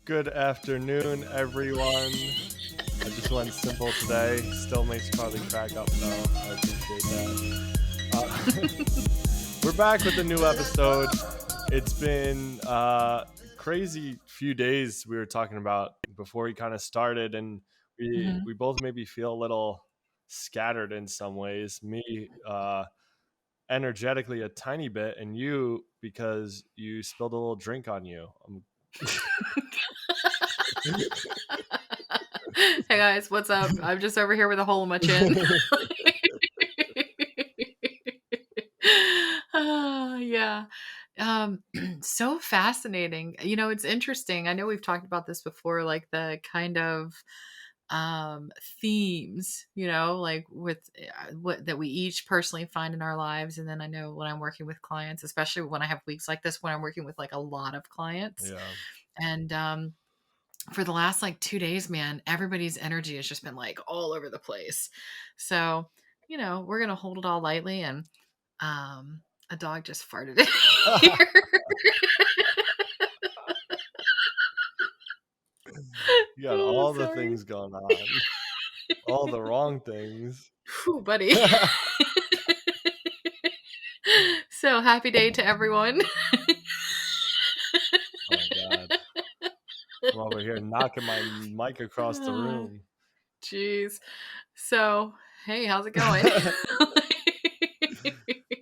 Good afternoon, everyone. I just went simple today. Still makes Carly crack up, though. I appreciate that. We're back with a new episode. It's been crazy few days we were talking about before we kind of started, and we both maybe feel a little scattered in some ways. Me, energetically a tiny bit, and you because you spilled a little drink on you. Hey guys, what's up? I'm just over here with a hole in my chin. Yeah. So fascinating. It's interesting. I know we've talked about this before, like the kind of themes, like with what that we each personally find in our lives. And then I know when I'm working with clients, especially when I have weeks like this, when I'm working with like a lot of clients. Yeah. And for the last like 2 days, man, everybody's energy has just been like all over the place. So, we're going to hold it all lightly. And a dog just farted in here. You got all the things going on. All the wrong things. Whew, buddy. So happy day to everyone. Oh my God. I'm over here knocking my mic across the room. Jeez. So, hey, how's it going?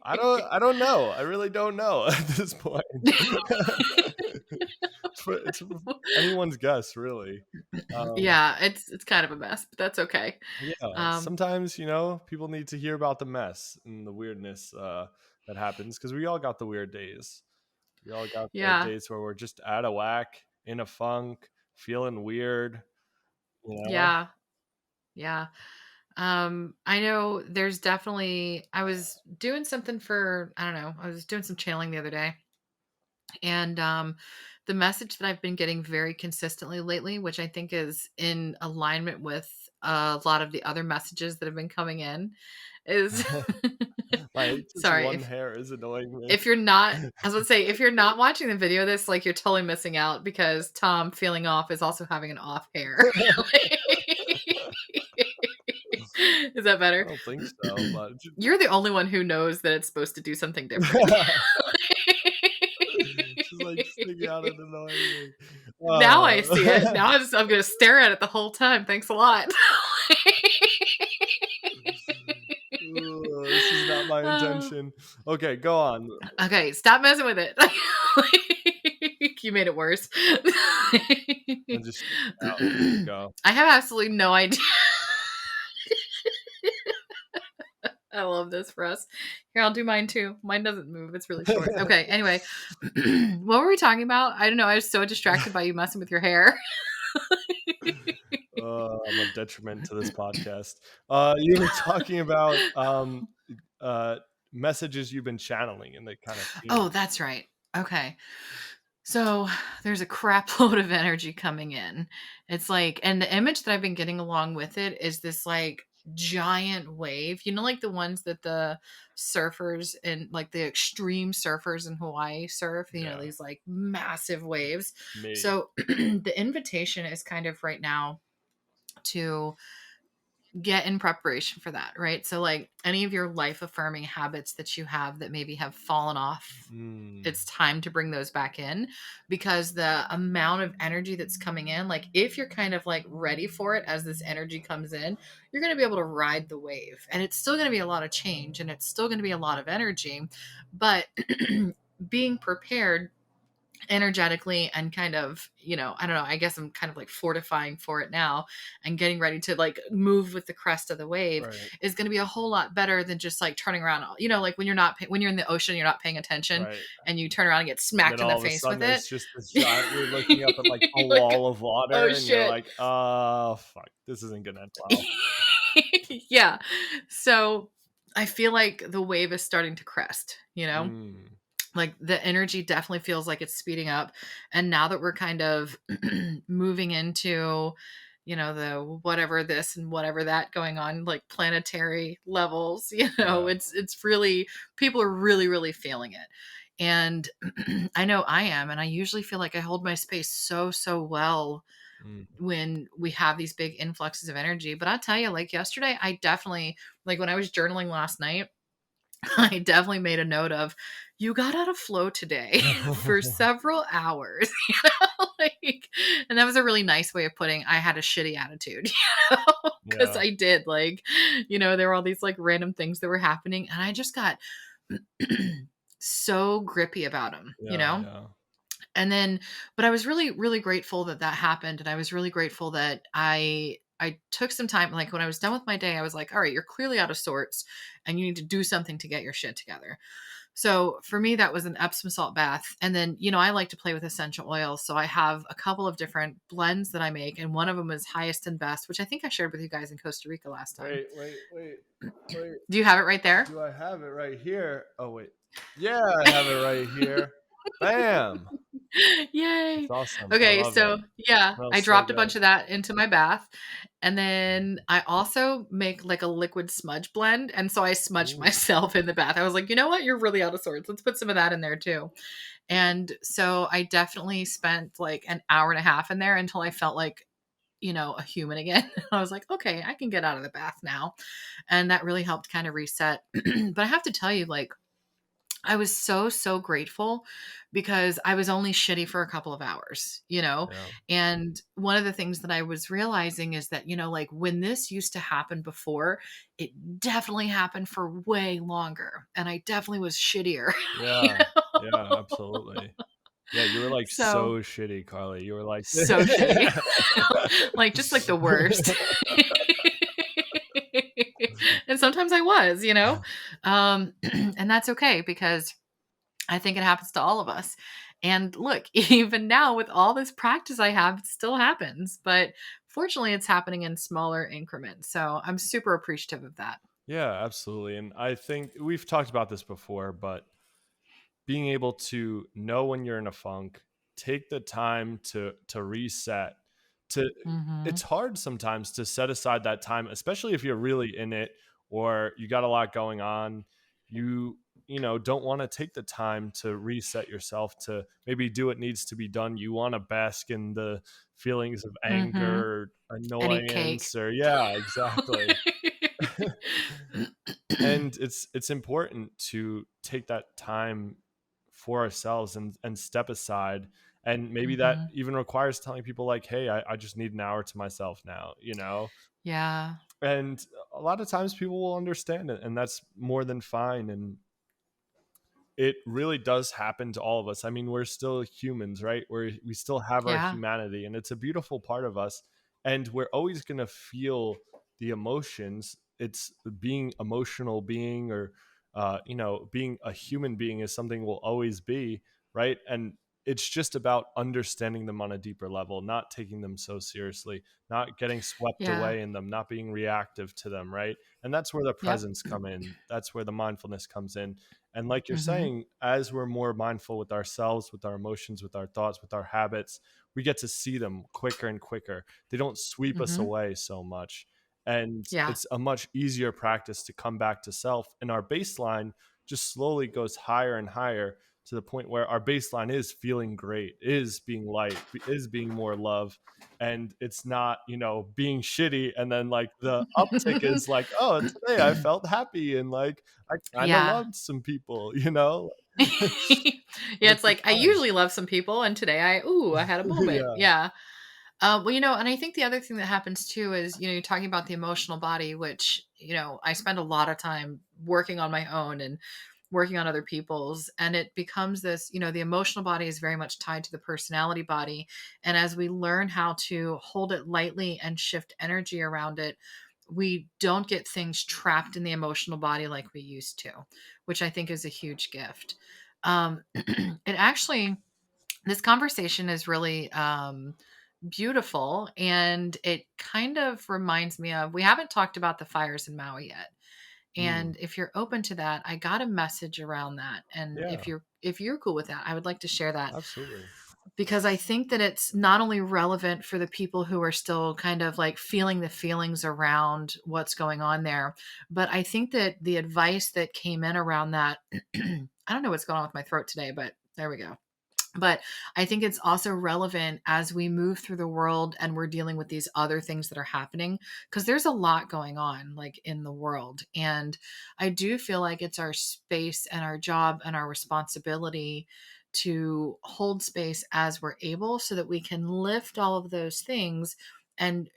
I don't know. I really don't know at this point. It's anyone's guess, really. Yeah, it's kind of a mess, but that's okay. Yeah. Sometimes, people need to hear about the mess and the weirdness that happens, because we all got the weird days. We all got the days where we're just out of whack, in a funk, feeling weird. Yeah. Yeah. I know there's definitely, I was doing something I was doing some channeling the other day. And the message that I've been getting very consistently lately, which I think is in alignment with a lot of the other messages that have been coming in, is My sorry. one hair is annoying me. If you're not, I was going to say, if you're not watching the video of this, like you're totally missing out, because Tom feeling off is also having an off hair. Is that better? I don't think so, but you're the only one who knows that it's supposed to do something different. She's like sticking out and annoying me. Now I see it. Now I'm going to stare at it the whole time. Thanks a lot. This is not my intention. Okay, go on. Okay, stop messing with it. You made it worse. Just go. I have absolutely no idea. I love this for us. Here, I'll do mine too. Mine doesn't move. It's really short. Okay, anyway. What were we talking about? I don't know. I was so distracted by you messing with your hair. I'm a detriment to this podcast. You were talking about messages you've been channeling and the kind of... Oh, that's right. Okay. So there's a crap load of energy coming in. It's like, and the image that I've been getting along with it is this like giant wave, like the ones that the surfers and like the extreme surfers in Hawaii surf, these like massive waves. So the invitation is kind of right now to get in preparation for that, right? So like any of your life affirming habits that you have that maybe have fallen off, it's time to bring those back in, because the amount of energy that's coming in, like if you're kind of like ready for it as this energy comes in, you're going to be able to ride the wave, and it's still going to be a lot of change and it's still going to be a lot of energy, but being prepared energetically and kind of, I don't know, I guess I'm kind of like fortifying for it now and getting ready to like move with the crest of the wave is going to be a whole lot better than just like turning around, like when you're in the ocean, you're not paying attention and you turn around and get smacked in the face with it. It's just this giant, you're looking up at like a wall of water and you're like, oh fuck, this isn't gonna end well. Yeah. So I feel like the wave is starting to crest, like the energy definitely feels like it's speeding up. And now that we're kind of moving into, the whatever this and whatever that going on, like planetary levels, it's really, people are really, really feeling it. And I know I am. And I usually feel like I hold my space so, so well Mm. when we have these big influxes of energy. But I'll tell you, like yesterday, I definitely, like when I was journaling last night, I definitely made a note of, you got out of flow today for several hours. Like, and that was a really nice way of putting I had a shitty attitude, because Yeah. I did, like, there were all these like random things that were happening, and I just got so grippy about them, Yeah. Yeah. and then, but I was really, really grateful that that happened. And I was really grateful that I took some time. Like when I was done with my day, I was like, all right, you're clearly out of sorts and you need to do something to get your shit together. So for me, that was an Epsom salt bath. And then, I like to play with essential oils. So I have a couple of different blends that I make. And one of them is highest and best, which I think I shared with you guys in Costa Rica last time. Wait, wait, wait, wait. Do you have it right there? Do I have it right here? Oh, wait. Yeah, I have it right here. Bam. It's Yay. awesome. I Okay, love it. so yeah, I Smells so dropped a good. bunch of that into my bath. And then I also make like a liquid smudge blend. And so I smudged Ooh. myself in the bath. I was like, you know what? You're really out of sorts. Let's put some of that in there too. And so I definitely spent like an hour and a half in there until I felt like, a human again. I was like, okay, I can get out of the bath now. And that really helped kind of reset. But I have to tell you, like, I was so, so grateful because I was only shitty for a couple of hours. Yeah. And one of the things that I was realizing is that, like when this used to happen before, it definitely happened for way longer. And I definitely was shittier. you Yeah. Yeah, know? absolutely. Yeah, you were like So, so shitty, Carly. You were like so shitty. Like, just like the worst. And sometimes I was. And that's okay because I think it happens to all of us. And look, even now with all this practice I have, it still happens. But fortunately, it's happening in smaller increments. So I'm super appreciative of that. Yeah, absolutely. And I think we've talked about this before, but being able to know when you're in a funk, take the time to reset, to Hmm. it's hard sometimes to set aside that time, especially if you're really in it or you got a lot going on. You don't want to take the time to reset yourself, to maybe do what needs to be done. You want to bask in the feelings of Hmm. anger, And eat cake. annoyance, or yeah, exactly. And it's important to take that time for ourselves and step aside, and maybe that Hmm. even requires telling people like, hey, I just need an hour to myself now. Yeah. And a lot of times people will understand it, and that's more than fine. And it really does happen to all of us. I mean, we're still humans, right? We still have our Yeah. humanity, and it's a beautiful part of us. And we're always going to feel the emotions. It's being emotional being, or being a human being is something we'll always be, right? And it's just about understanding them on a deeper level, not taking them so seriously, not getting swept Yeah. away in them, not being reactive to them, right? And that's where the Yep. presence come in. That's where the mindfulness comes in. And like you're Hmm. saying, as we're more mindful with ourselves, with our emotions, with our thoughts, with our habits, we get to see them quicker and quicker. They don't sweep us Hmm. away so much. And Yeah. it's a much easier practice to come back to self. And our baseline just slowly goes higher and higher, to the point where our baseline is feeling great, is being light, is being more love. And it's not, being shitty. And then like the uptick is like, oh, today I felt happy and like I kind of Yeah. loved some people, Yeah, but it's it's a like I time. usually love some people, and today I had a moment. Yeah. Yeah. Well, and I think the other thing that happens too is, you're talking about the emotional body, which, I spend a lot of time working on my own and working on other people's, and it becomes this, the emotional body is very much tied to the personality body. And as we learn how to hold it lightly and shift energy around it, we don't get things trapped in the emotional body like we used to, which I think is a huge gift. It actually, this conversation is really beautiful, and it kind of reminds me of, we haven't talked about the fires in Maui yet. Mm. And if you're open to that, I got a message around that. And if Yeah, you're cool with that, I would like to share that, absolutely. because I think that it's not only relevant for the people who are still kind of like feeling the feelings around what's going on there, but I think that the advice that came in around that I don't know what's going on with my throat today, but there we go. But I think it's also relevant as we move through the world and we're dealing with these other things that are happening, because there's a lot going on like in the world. And I do feel like it's our space and our job and our responsibility to hold space as we're able so that we can lift all of those things and,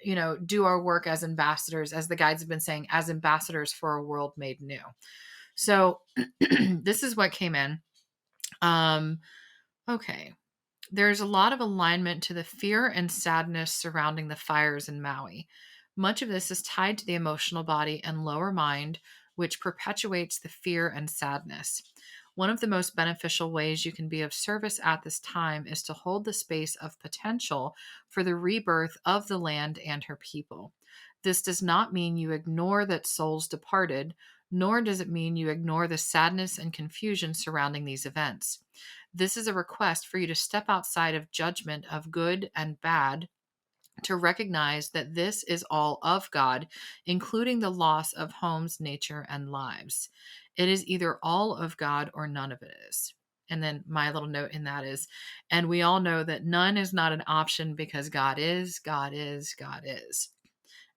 do our work as ambassadors, as the guides have been saying, as ambassadors for a world made new. So this is what came in. Um, okay. There's a lot of alignment to the fear and sadness surrounding the fires in Maui. Much of this is tied to the emotional body and lower mind, which perpetuates the fear and sadness. One of the most beneficial ways you can be of service at this time is to hold the space of potential for the rebirth of the land and her people. This does not mean you ignore that souls departed, nor does it mean you ignore the sadness and confusion surrounding these events. This is a request for you to step outside of judgment of good and bad, to recognize that this is all of God, including the loss of homes, nature, and lives. It is either all of God or none of it is. And then my little note in that is, and we all know that none is not an option because God is, God is, God is.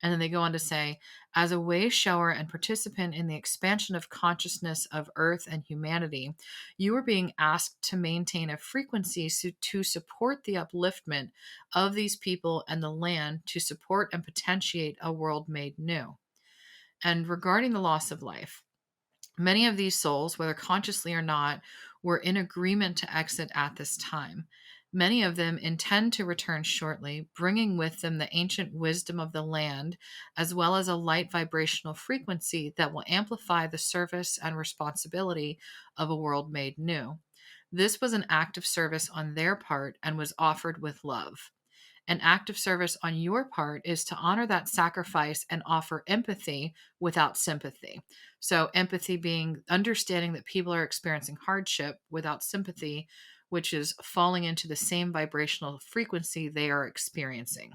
And then they go on to say, as a way shower and participant in the expansion of consciousness of Earth and humanity, you are being asked to maintain a frequency to support the upliftment of these people and the land, to support and potentiate a world made new. And regarding the loss of life, many of these souls, whether consciously or not, were in agreement to exit at this time. Many of them intend to return shortly, bringing with them the ancient wisdom of the land, as well as a light vibrational frequency that will amplify the service and responsibility of a world made new. This was an act of service on their part and was offered with love. An act of service on your part is to honor that sacrifice and offer empathy without sympathy. So, empathy being understanding that people are experiencing hardship, without sympathy, which is falling into the same vibrational frequency they are experiencing.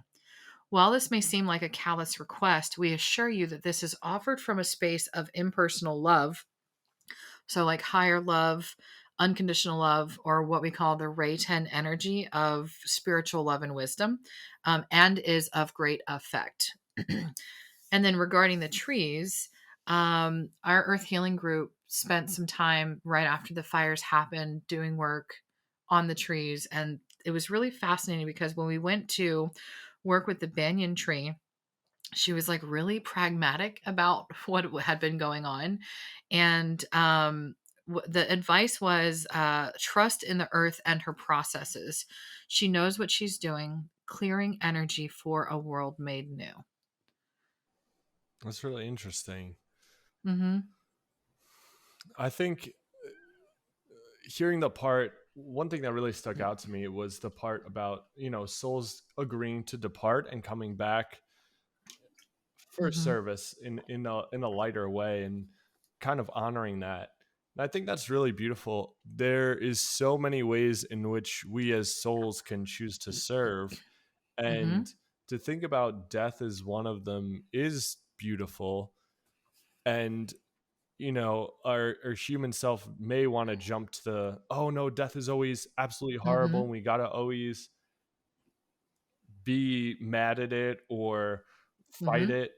While this may seem like a callous request, we assure you that this is offered from a space of impersonal love, so, like higher love, unconditional love, or what we call the Ray 10 energy of spiritual love and wisdom, and is of great effect. And then regarding the trees, our Earth Healing Group spent some time right after the fires happened doing work on the trees. And it was really fascinating because when we went to work with the banyan tree, she was like really pragmatic about what had been going on. And the advice was trust in the earth and her processes. She knows what she's doing, clearing energy for a world made new. That's really interesting. Mm-hmm. I think hearing the part, one thing that really stuck out to me was the part about, souls agreeing to depart and coming back for Mm-hmm. service in a lighter way, and kind of honoring that. And I think that's really beautiful. There is so many ways in which we as souls can choose to serve, Mm-hmm. and to think about death as one of them is beautiful. And our human self may want to jump to the, oh no, death is always absolutely horrible Mm-hmm. and we gotta always be mad at it or fight Mm-hmm. it.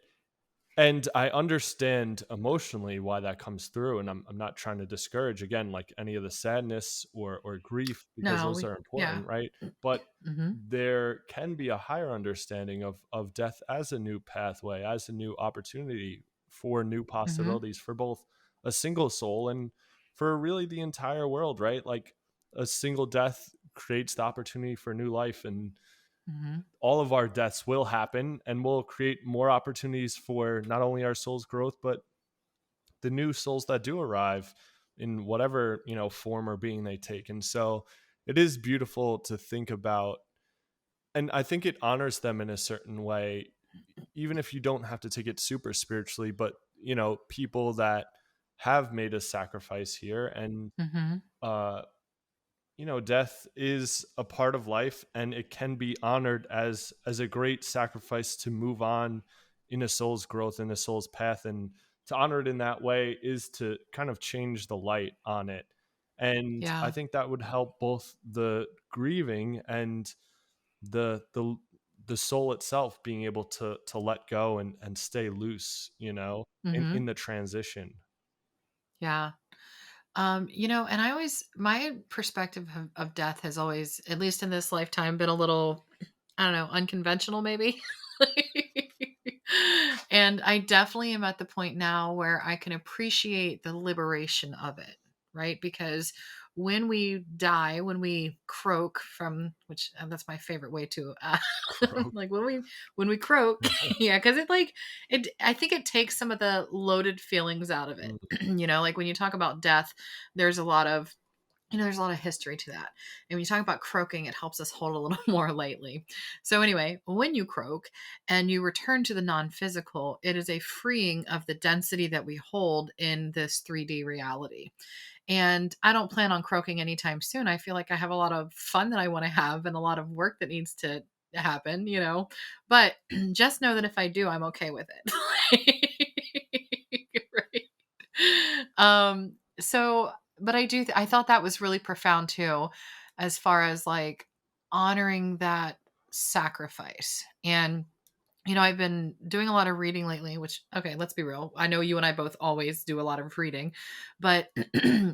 And I understand emotionally why that comes through, and I'm not trying to discourage, again, like any of the sadness or grief, because No, those are yeah. important, right? But Mm-hmm. there can be a higher understanding of death as a new pathway, as a new opportunity for new Mm-hmm. possibilities for both a single soul and for really the entire world, right? Like a single death creates the opportunity for new life, and Mm-hmm. all of our deaths will happen and will create more opportunities for not only our soul's growth, but the new souls that do arrive in whatever, form or being they take. And so it is beautiful to think about. And I think it honors them in a certain way, even if you don't have to take it super spiritually, but, people that have made a sacrifice here. And, Mm-hmm. uh, death is a part of life, and it can be honored as a great sacrifice to move on in a soul's growth, in a soul's path. And to honor it in that way is to kind of change the light on it. And I Yeah. think that would help both the grieving and the the the soul itself being able to let go and stay loose, in Mhm. the transition. Yeah. And I always my perspective of death has always, at least in this lifetime, been a little, I don't know, unconventional maybe. And I definitely am at the point now where I can appreciate the liberation of it, right? Because when we die, when we croak from, which that's my favorite way to Croak. like when we croak, yeah, because it like it I think it takes some of the loaded feelings out of it. Mm, Like when you talk about death, there's a lot of there's a lot of history to that. And when you talk about croaking, it helps us hold a little more lightly. So, anyway, when you croak and you return to the non physical, it is a freeing of the density that we hold in this 3D reality. And I don't plan on croaking anytime soon. I feel like I have a lot of fun that I want to have and a lot of work that needs to happen. But just know that if I do, I'm okay with it. Right. So, but I thought that was really profound too, as far as like honoring that sacrifice. And I've been doing a lot of reading lately, which, okay, let's be real. I know you and I both always do a lot of reading, but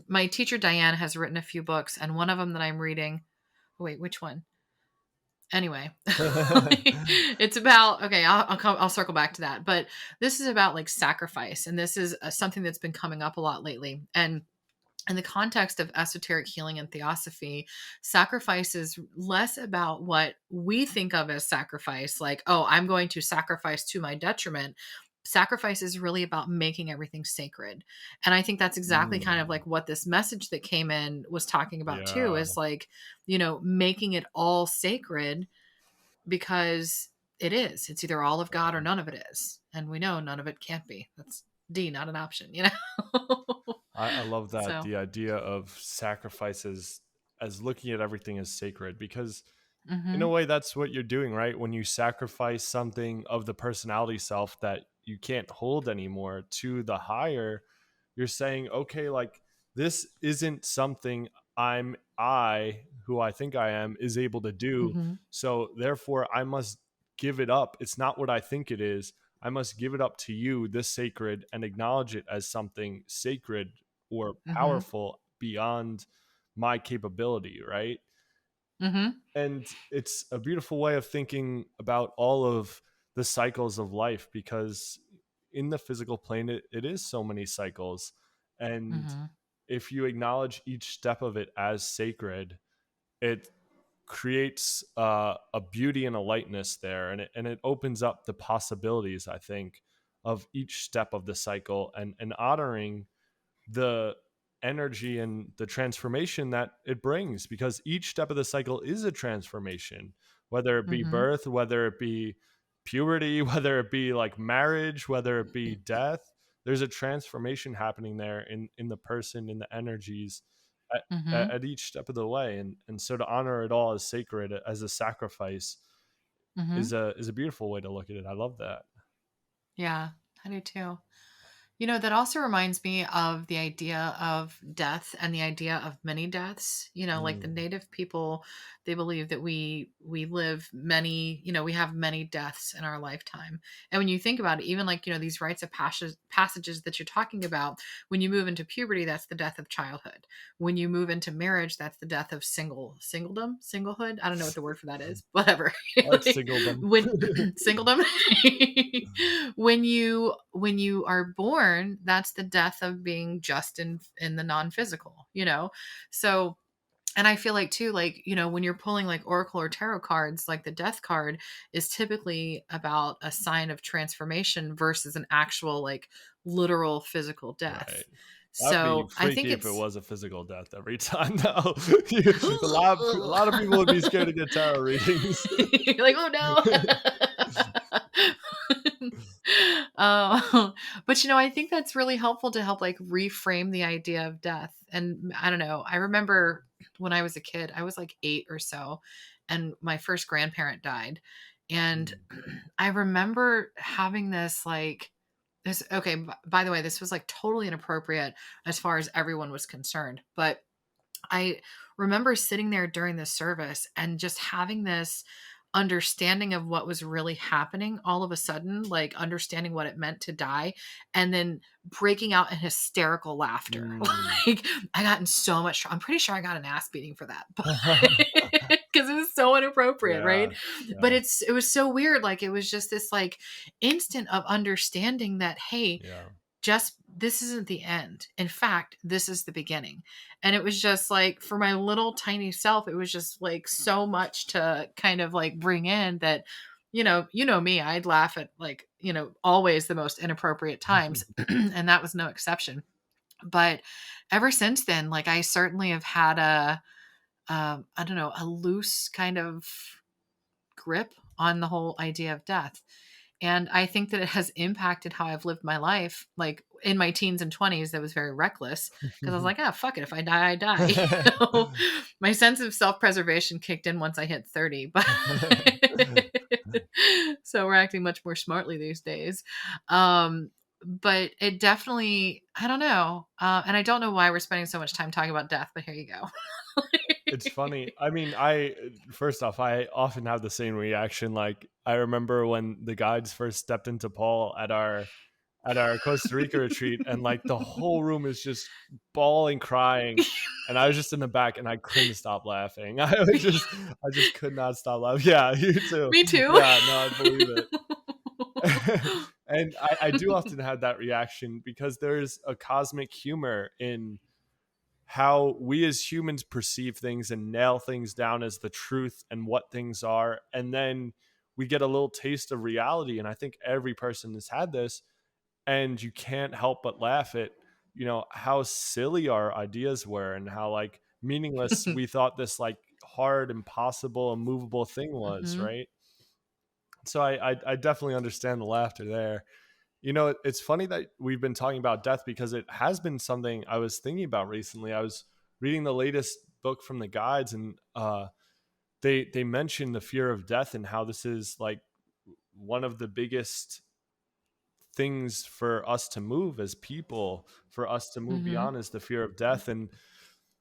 my teacher, Diane, has written a few books, and one of them that I'm reading, oh, wait, which one? Anyway, it's about, okay, I'll circle back to that. But this is about like sacrifice. And this is something that's been coming up a lot lately. And in the context of esoteric healing and theosophy, sacrifice is less about what we think of as sacrifice, like, oh, I'm going to sacrifice to my detriment. Sacrifice is really about making everything sacred. And I think that's exactly kind of mm, like what this message that came in was talking about too, yeah. is like, making it all sacred, because it is. It's either all of God or none of it is. And we know none of it can't be. That's D, not an option. I love that, So, the idea of sacrifices as looking at everything as sacred, because in a mhm. way that's what you're doing, right? When you sacrifice something of the personality self that you can't hold anymore to the higher, you're saying, okay, like this isn't something I who I think I am is able to do, Mhm. so therefore I must give it up. It's not what I think it is. I must give it up to you, this sacred, and acknowledge it as something sacred or Mhm. powerful beyond my capability, right? Mhm. And it's a beautiful way of thinking about all of the cycles of life, because in the physical plane it is so many cycles, and Mhm. if you acknowledge each step of it as sacred, it creates a beauty and a lightness there, and it opens up the possibilities, I think, of each step of the cycle, and honoring the energy and the transformation that it brings, because each step of the cycle is a transformation, whether it be Mhm. birth, whether it be puberty, whether it be like marriage, whether it be death. There's a transformation happening there in the person, in the energies at, Mhm. at each step of the way, and so to honor it all as sacred, as a sacrifice, Mhm. is a beautiful way to look at it. I love that. Yeah, I do too. That also reminds me of the idea of death and the idea of many deaths. Like the Mm, native people, they believe that we live many, we have many deaths in our lifetime. And when you think about it, even like, these rites of passages that you're talking about, when you move into puberty, that's the death of childhood. When you move into marriage, that's the death of singlehood. I don't know what the word for that is. Whatever. I like Like, singledom. when singledom. When you are born, that's the death of being just in the non-physical. So, and I feel like too, like, when you're pulling like oracle or tarot cards, like the death card is typically about a sign of transformation versus an actual like literal physical Right. death. That'd be So I think freaky if it it's was a physical death every time, though. A lot of people would be scared to get tarot readings. like, oh no. But I think that's really helpful to help like reframe the idea of death. And I don't know. I remember when I was a kid, I was like 8 or so, and my first grandparent died. And Mm, I remember having this like okay, by the way, this was like totally inappropriate as far as everyone was concerned. But I remember sitting there during this service and just having this understanding of what was really happening all of a sudden, like understanding what it meant to die, and then breaking out in hysterical laughter. Mm. Like I got in so much I'm pretty sure I got an ass beating for that, but because it was so inappropriate, Yeah, right? But yeah, it was so weird. Like it was just this like instant of understanding that, hey, yeah. just this isn't the end. In fact, this is the beginning. And it was just like for my little tiny self, it was just like so much to kind of like bring in that, you know me, I'd laugh at like, always the most inappropriate times. And that was no exception. But ever since then, like I certainly have had I don't know, a loose kind of grip on the whole idea of death. And I think that it has impacted how I've lived my life. Like in my teens and 20s, that was very reckless because I was like, oh, fuck it. If I die, I die. My sense of self preservation kicked in once I hit 30. But so we're acting much more smartly these days. But it definitely, I don't know. And I don't know why we're spending so much time talking about death, but here you go. It's funny. I mean, I first off, I often have the same reaction. Like I remember when the guides first stepped into Paul at our Costa Rica retreat, and like the whole room is just bawling, crying, and I was just in the back, and I couldn't stop laughing. I just could not stop laughing. Yeah, you too. Me too. Yeah, no, I believe it. And I do often have that reaction because there's a cosmic humor in how we as humans perceive things and nail things down as the truth and what things are. And then we get a little taste of reality. And I think every person has had this, and you can't help but laugh at, how silly our ideas were and how like meaningless we thought this like hard, impossible, immovable thing was, Hmm. right? So I definitely understand the laughter there. It's funny that we've been talking about death because it has been something I was thinking about recently. I was reading the latest book from the guides, and they mention the fear of death and how this is like one of the biggest things for us to move as people, for us to move Hmm. beyond, is the fear of death. And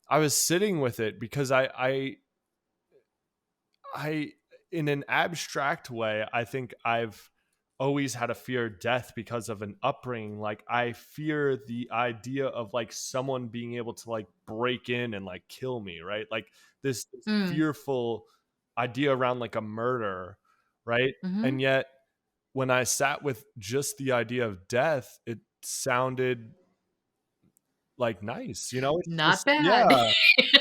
I was sitting with it because I, in an abstract way, I think I've always had a fear of death because of an upbringing. Like I fear the idea of like someone being able to like break in and like kill me, right? Like this Mm. fearful idea around like a murder, right? And Hmm. yet when I sat with just the idea of death, it sounded like nice, It's Not just, bad. yeah.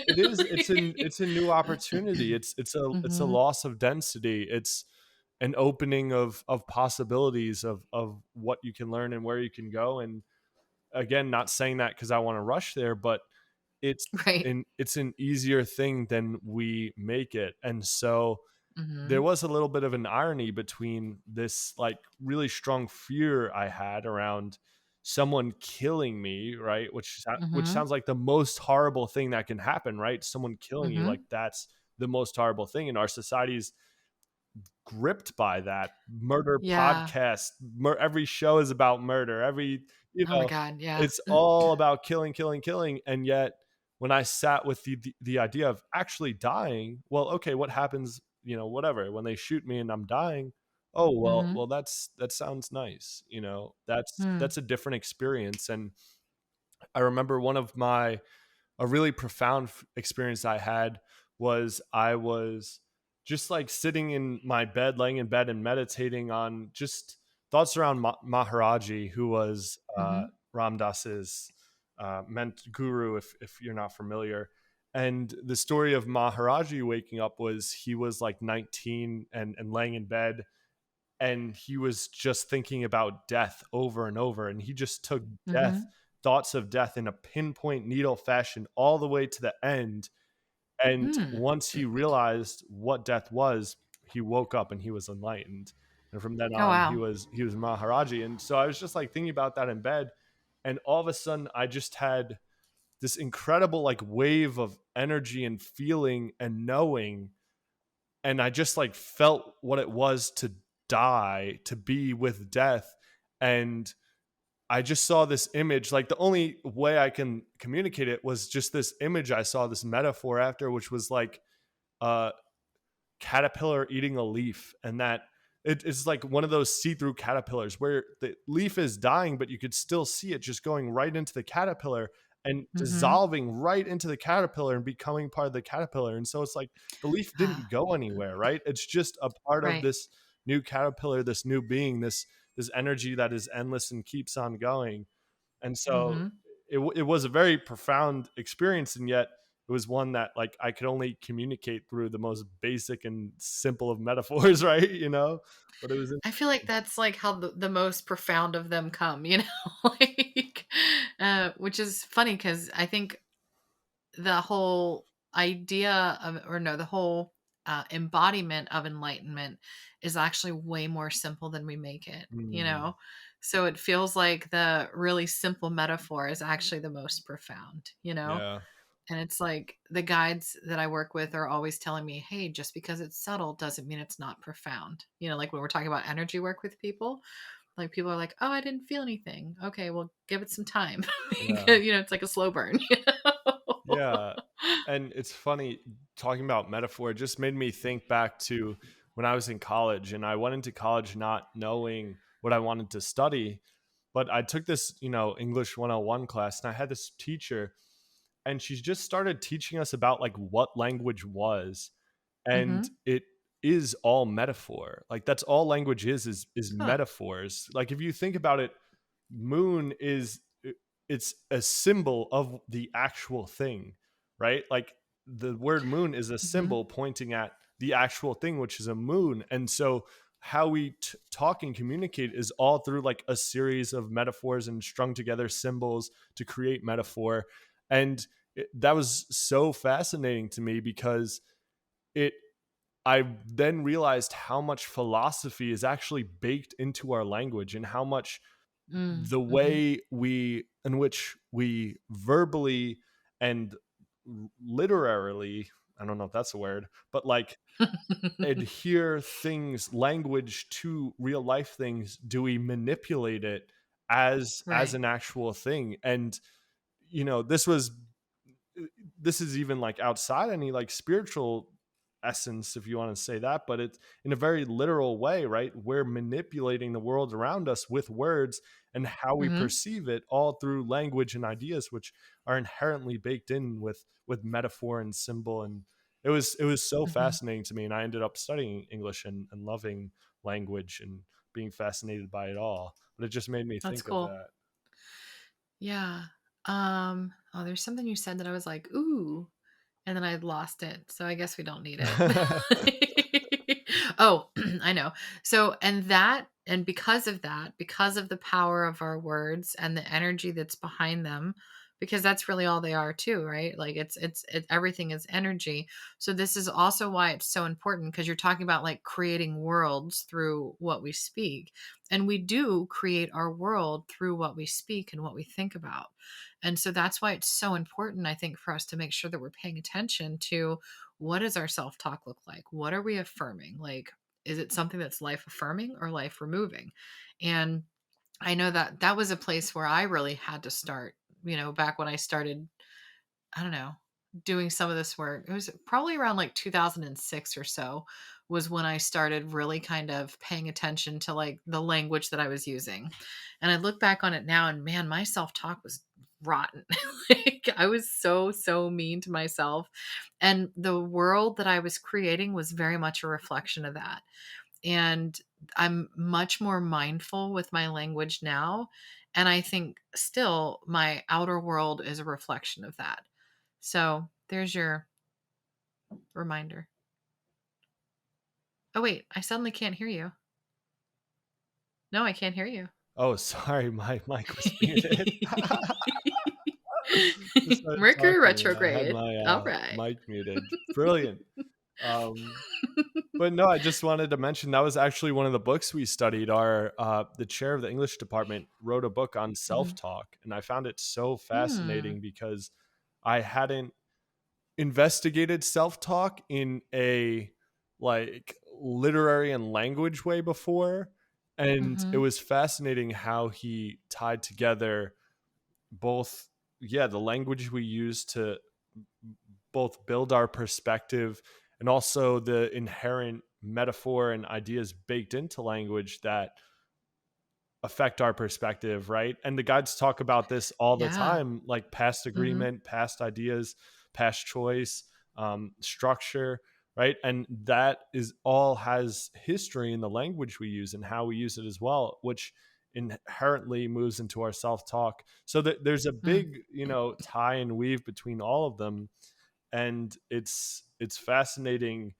It is. It's a new opportunity. It's a Hmm. loss of density. It's an opening of possibilities of what you can learn and where you can go. And again, not saying that because I want to rush there, but it's Right. it's an easier thing than we make it. And so there Hmm. was a little bit of an irony between this like really strong fear I had around someone killing me, right? Which Hmm. sounds like the most horrible thing that can happen, right? Someone killing you, like Hmm. that's the most horrible thing. And our society's gripped by that. Murder Yeah. podcast, every show is about murder. You Oh my know, God. Yeah. it's all about killing, killing, killing. And yet, when I sat with the idea of actually dying, well, okay, what happens? Whatever. When they shoot me and I'm dying, oh Hmm. well, that sounds nice. That's Hmm. that's a different experience. And I remember one of my a really profound experience I had was I was just like sitting in my bed, laying in bed and meditating on just thoughts around Maharaji, who was Hmm. Ram Dass's guru, if you're not familiar. And the story of Maharaji waking up was he was like 19 and laying in bed, and he was just thinking about death over and over, and he just took death Hmm. thoughts of death in a pinpoint needle fashion all the way to the end. And Hmm. once he realized what death was, he woke up and he was enlightened, and from then Oh on he wow. was Maharaji. And so I was just like thinking about that in bed, and all of a sudden I just had this incredible like wave of energy and feeling and knowing, and I just like felt what it was to die, to be with death. And I just saw this image. Like the only way I can communicate it was just this image I saw, this metaphor after, which was like a caterpillar eating a leaf, and that it's like one of those see-through caterpillars where the leaf is dying, but you could still see it just going right into the caterpillar and Mm-hmm. dissolving right into the caterpillar and becoming part of the caterpillar. And so it's like the leaf didn't Ah, go anywhere, right? It's just a part of right. this new caterpillar, this new being, this energy that is endless and keeps on going. And so Mm-hmm. it was a very profound experience, and yet it was one that like I could only communicate through the most basic and simple of metaphors, right? But it was I feel like that's like how the most profound of them come, like, which is funny because I think the whole idea of, or no, the whole embodiment of enlightenment is actually way more simple than we make it. mm, So it feels like the really simple metaphor is actually the most profound. yeah, And it's like the guides that I work with are always telling me, hey, just because it's subtle doesn't mean it's not profound. Like when we're talking about energy work with people, like people are like, oh, I didn't feel anything. Okay, well, give it some time. yeah, It's like a slow burn. yeah. And it's funny talking about metaphor. It just made me think back to when I was in college, and I went into college not knowing what I wanted to study. But I took this, English 101 class, and I had this teacher, and she just started teaching us about like what language was, and Hmm. it is all metaphor. Like that's all language is Huh. metaphors. Like if you think about it, moon is it's a symbol of the actual thing, right? Like the word moon is a Hmm. symbol pointing at the actual thing, which is a moon. And so how we talk and communicate is all through like a series of metaphors and strung together symbols to create metaphor. And that was so fascinating to me because it I then realized how much philosophy is actually baked into our language, and how much the Mm-hmm. way in which we verbally and literarily, I don't know if that's a word, but like adhere things, language to real life things, do we manipulate it as Right. an actual thing? And this was this is even like outside any like spiritual essence, if you want to say that, but it's in a very literal way, right? We're manipulating the world around us with words, and how we Hmm. perceive it all through language and ideas, which are inherently baked in with metaphor and symbol. And it was so Hmm. fascinating to me, and I ended up studying English and loving language and being fascinated by it all. But it just made me That's think of cool. Yeah. Oh, there's something you said that I was like, ooh, and then I lost it. So I guess we don't need it. that. Oh, I know. So, and because of that, because of the power of our words and the energy that's behind them, because that's really all they are too, right? Like everything is energy. So this is also why it's so important, because you're talking about like creating worlds through what we speak. And we do create our world through what we speak and what we think about. And so that's why it's so important, I think, for us to make sure that we're paying attention to what does our self-talk look like? What are we affirming? Like, is it something that's life affirming or life removing? And I know that that was a place where I really had to start, back when I started, I don't know, doing some of this work. It was probably around like 2006 or so was when I started really kind of paying attention to like the language that I was using. And I look back on it now and man, my self-talk was rotten. Like I was so mean to myself. And the world that I was creating was very much a reflection of that. And I'm much more mindful with my language now. And I think still my outer world is a reflection of that. So there's your reminder. Oh, wait, I suddenly can't hear you. No, I can't hear you. Oh, sorry, my mic was muted. I started Mercury talking and I had retrograde. my All right. mic muted. Brilliant. Um, but no, I just wanted to mention that was actually one of the books we studied. Our the chair of the English department wrote a book on Mhm. self-talk, and I found it so Hmm. fascinating because I hadn't investigated self-talk in a like literary and language way before. And it Mm-hmm. was fascinating how he tied together both, yeah, the language we use to both build our perspective and also the inherent metaphor and ideas baked into language that affect our perspective, right? And the guides talk about this all the Yeah. time, like past Mm-hmm. agreement, past ideas, past choice, structure, right? And that is all has history in the language we use and how we use it as well, which inherently moves into our self-talk. So that there's a Mm. big, tie and weave between all of them, and it's fascinating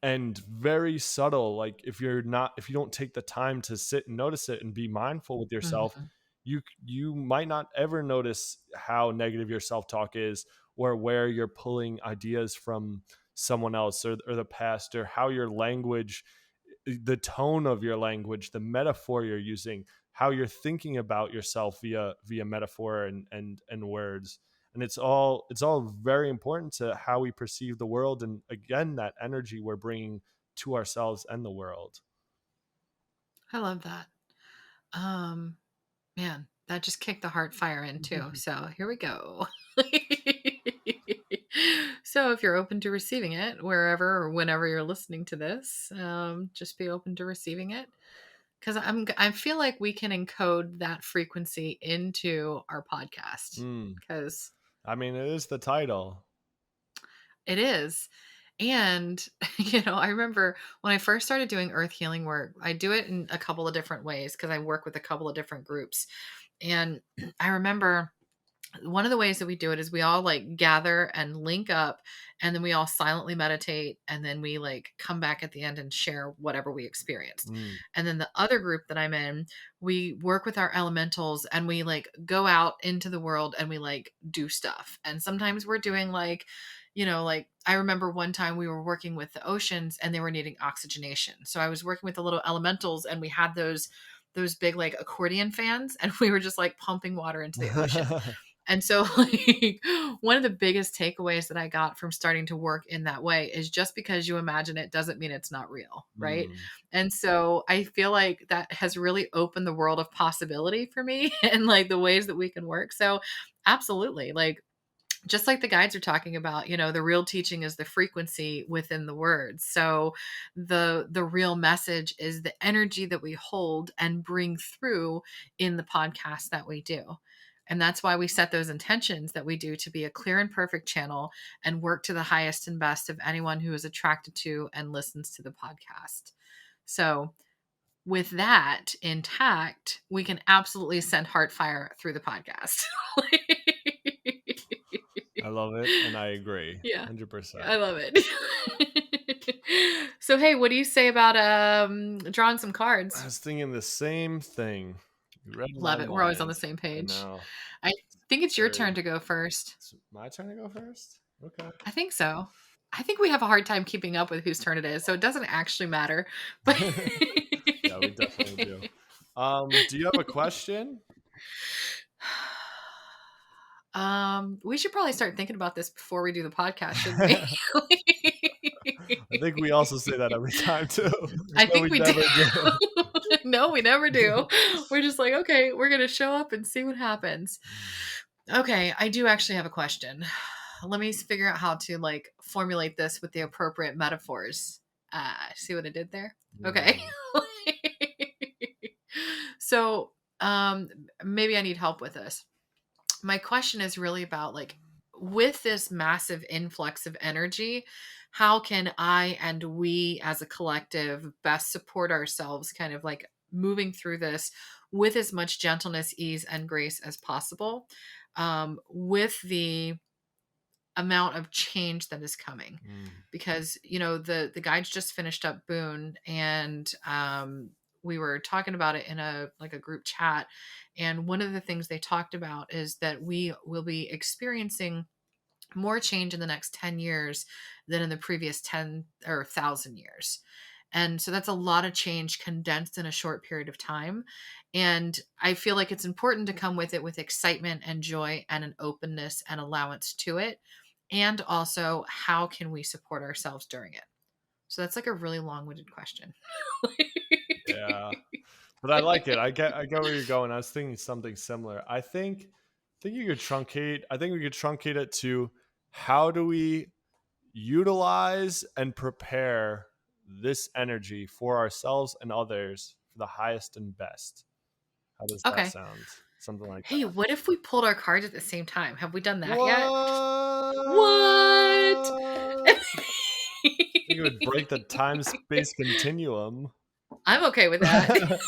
and very subtle. Like if you don't take the time to sit and notice it and be mindful with yourself, Mm-hmm. you might not ever notice how negative your self-talk is, or where you're pulling ideas from someone else, or the past, or how your language, the tone of your language, the metaphor you're using, how you're thinking about yourself via metaphor and words. And it's all very important to how we perceive the world, and again, that energy we're bringing to ourselves and the world. I love that. Um, Man, that just kicked the heart fire in too. So here we go. So if you're open to receiving it, wherever or whenever you're listening to this, just be open to receiving it. Because I feel like we can encode that frequency into our podcast. Mm. Because I mean, it is the title. it is. And, I remember when I first started doing earth healing work, I do it in a couple of different ways because I work with a couple of different groups. And I remember one of the ways that we do it is we all like gather and link up, and then we all silently meditate, and then we like come back at the end and share whatever we experienced. Mm. And then the other group that I'm in, we work with our elementals, and we like go out into the world and we like do stuff. And sometimes we're doing like, like I remember one time we were working with the oceans and they were needing oxygenation. So I was working with the little elementals, and we had those big like accordion fans, and we were just like pumping water into the ocean. And so, like, one of the biggest takeaways that I got from starting to work in that way is just because you imagine it doesn't mean it's not real, right? Mm. And so I feel like that has really opened the world of possibility for me and like the ways that we can work. So, absolutely. Like, just like the guides are talking about, the real teaching is the frequency within the words. So the real message is the energy that we hold and bring through in the podcast that we do. And that's why we set those intentions that we do to be a clear and perfect channel and work to the highest and best of anyone who is attracted to and listens to the podcast. So with that intact, we can absolutely send heart fire through the podcast. I love it, and I agree Yeah, 100%. I love it. So, hey, what do you say about drawing some I cards? was thinking the same thing. You read my Love it. We're always on the mind. same I page. know. I think it's your turn Very. to go first. It's my turn to go first. Okay. I think so. I think we have a hard time keeping up with whose turn it is, so it doesn't actually matter. But Yeah, we definitely do. Do you have a question? We should probably start thinking about this before we do the podcast, shouldn't we? I think we also say that every time too, I but think we we do. never do. No, we never do. We're just like, okay, we're going to show up and see what happens. Okay, I do actually have a question. Let me figure out how to like formulate this with the appropriate metaphors. See what I did there? Okay. Mm. So, maybe I need help with this. My question is really about like with this massive influx of energy, how can I and we as a collective best support ourselves kind of like moving through this with as much gentleness, ease, and grace as possible, with the amount of change that is coming? Mm. Because the guides just finished up Boone, and we were talking about it in a group chat, and one of the things they talked about is that we will be experiencing more change in the next 10 years than in the previous 10 or 1,000 years. And so that's a lot of change condensed in a short period of time. And I feel like it's important to come with it with excitement and joy and an openness and allowance to it. And also, how can we support ourselves during it? So that's like a really long winded question. Yeah. but I like it. I get where you're going. I was thinking something similar. I think you could truncate. I think we could truncate it to how do we utilize and prepare this energy for ourselves and others for the highest and best. How does that Okay. sound? Something like Hey, that. what if we pulled our cards at the same time? Have we done that yet? What? What? I think it would break the time space continuum. I'm okay with that.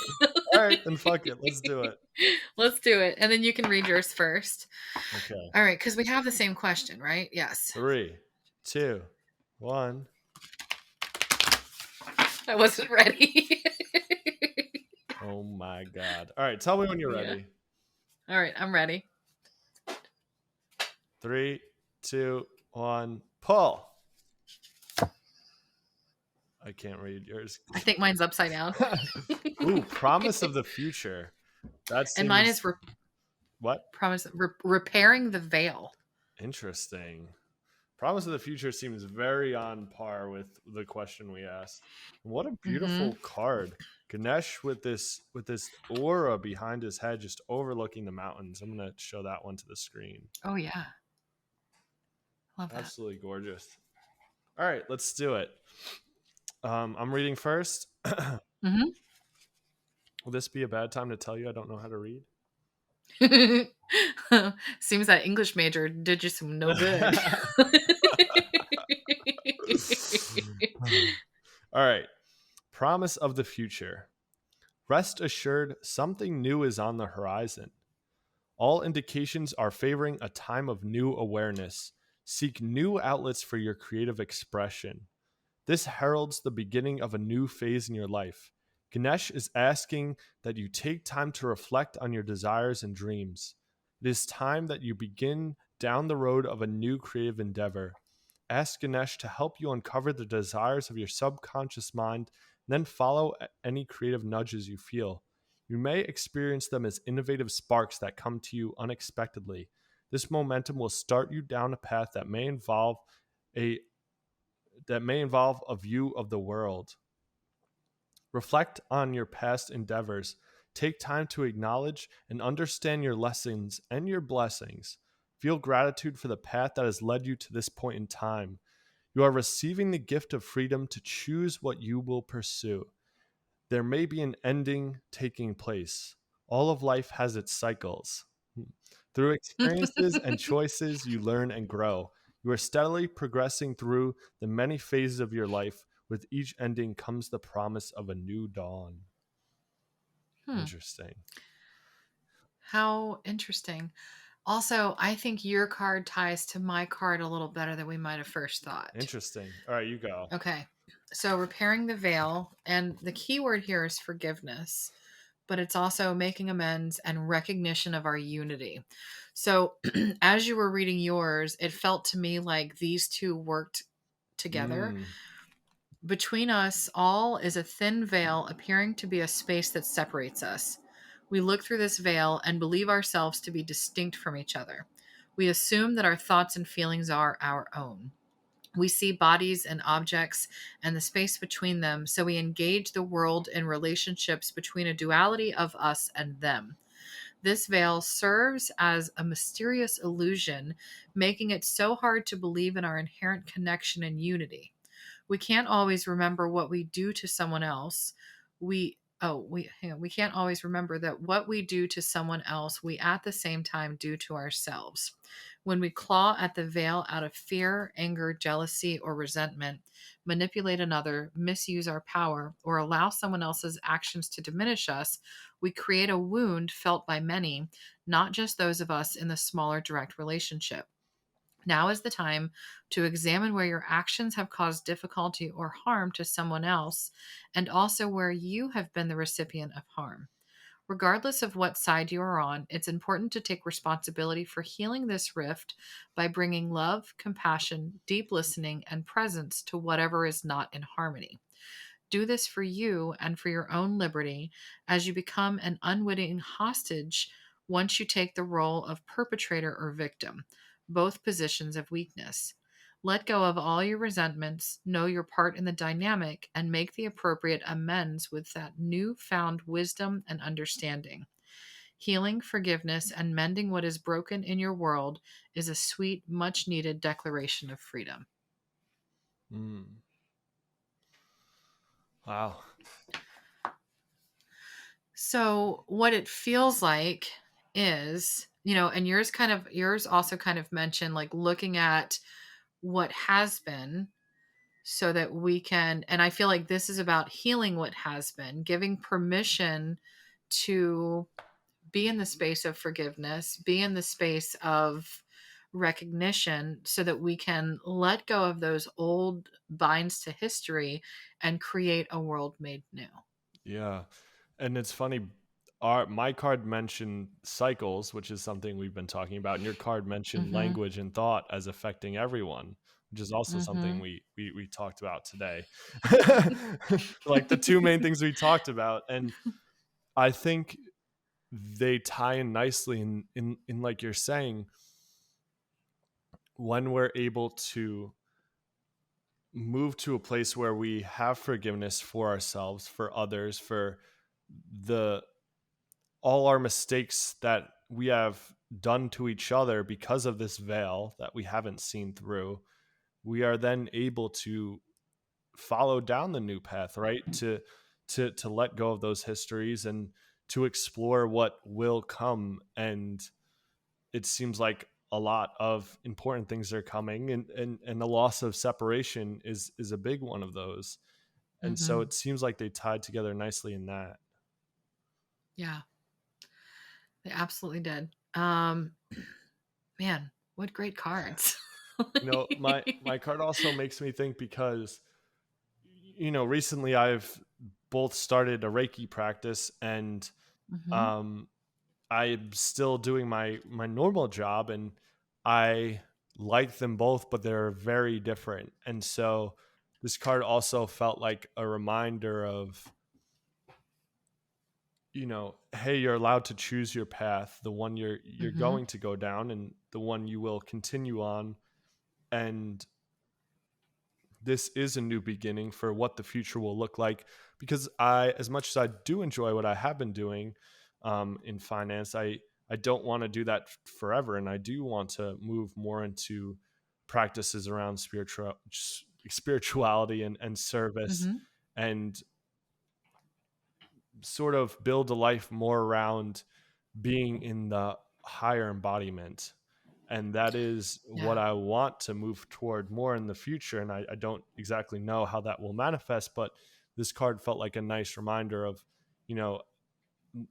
All right, then fuck it. Let's do it. Let's do it. And then you can read yours first. Okay. All right, because we have the same question, right? Yes. 3, 2, 1. I wasn't ready. Oh my god. All right, tell me when you're Yeah. ready. All right, I'm ready. 3, 2, 1. Pull. I can't read yours. I think mine's upside down. Ooh, promise of the future. That And mine seems is what? repairing the veil. Interesting. Promise of the future seems very on par with the question we asked. What a beautiful card. Ganesh with this aura behind his head just overlooking the mountains. I'm going to show that one to the screen. Oh yeah. Love that. Absolutely gorgeous. All right, let's do it. I'm reading first. Mm-hmm. Will this be a bad time to tell you I don't know how to read? Seems that English major did you some no good. All right. Promise of the future. Rest assured, something new is on the horizon. All indications are favoring a time of new awareness. Seek new outlets for your creative expression. This heralds the beginning of a new phase in your life. Ganesh is asking that you take time to reflect on your desires and dreams. It is time that you begin down the road of a new creative endeavor. Ask Ganesh to help you uncover the desires of your subconscious mind, and then follow any creative nudges you feel. You may experience them as innovative sparks that come to you unexpectedly. This momentum will start you down a path that may involve a view of the world. Reflect on your past endeavors. Take time to acknowledge and understand your lessons and your blessings. Feel gratitude for the path that has led you to this point in time. You are receiving the gift of freedom to choose what you will pursue. There may be an ending taking place. All of life has its cycles. Through experiences and choices, you learn and grow. You are steadily progressing through the many phases of your life. With each ending comes the promise of a new dawn. Interesting. How interesting. Also, I think your card ties to my card a little better than we might have first thought. Interesting. All right, you go. Okay. So repairing the veil, and the key word here is forgiveness, but it's also making amends and recognition of our unity. So as you were reading yours, it felt to me like these two worked together. Between us all is a thin veil appearing to be a space that separates us. We look through this veil and believe ourselves to be distinct from each other. We assume that our thoughts and feelings are our own. We see bodies and objects and the space between them, so we engage the world in relationships between a duality of us and them. This veil serves as a mysterious illusion, making it so hard to believe in our inherent connection and unity. We can't always remember what we do to someone else. We can't always remember that what we do to someone else, we at the same time do to ourselves. When we claw at the veil out of fear, anger, jealousy, or resentment, manipulate another, misuse our power, or allow someone else's actions to diminish us, we create a wound felt by many, not just those of us in the smaller direct relationship. Now is the time to examine where your actions have caused difficulty or harm to someone else, and also where you have been the recipient of harm. Regardless of what side you are on, it's important to take responsibility for healing this rift by bringing love, compassion, deep listening, and presence to whatever is not in harmony. Do this for you and for your own liberty as you become an unwitting hostage once you take the role of perpetrator or victim, both positions of weakness. Let go of all your resentments, know your part in the dynamic, and make the appropriate amends with that newfound wisdom and understanding. Healing, forgiveness, and mending what is broken in your world is a sweet, much needed declaration of freedom. Mm. Wow. So, what it feels like is, and yours also kind of mentioned like looking at what has been so that we can, and I feel like this is about healing what has been, giving permission to be in the space of forgiveness, be in the space of recognition so that we can let go of those old binds to history and create a world made new. Yeah. And it's funny, my card mentioned cycles, which is something we've been talking about, and your card mentioned Mhm. language and thought as affecting everyone, which is also something Mhm. we talked about today. Like the two main things we talked about. And I think they tie in nicely in like you're saying, when we're able to move to a place where we have forgiveness for ourselves, for others, for the all our mistakes that we have done to each other because of this veil that we haven't seen through, we are then able to follow down the new path, right? To let go of those histories and to explore what will come. And it seems like a lot of important things are coming, and the loss of separation is a big one of those. And so Mhm. it seems like they tied together nicely in that. Yeah, they absolutely did. Man, what great cards. My card also makes me think because recently I've both started a Reiki practice, and Mhm. um I'm still doing my normal job, and I like them both, but they're very different. And so this card also felt like a reminder of, hey, you're allowed to choose your path, the one you're Mhm. going to go down and the one you will continue on. And this is a new beginning for what the future will look like, because as much as I do enjoy what I have been doing in finance, I don't want to do that forever, and I do want to move more into practices around spirituality and service, Mhm. and sort of build a life more around being in the higher embodiment. And that is what Yeah. I want to move toward more in the future. And I don't exactly know how that will manifest, but this card felt like a nice reminder of, you know,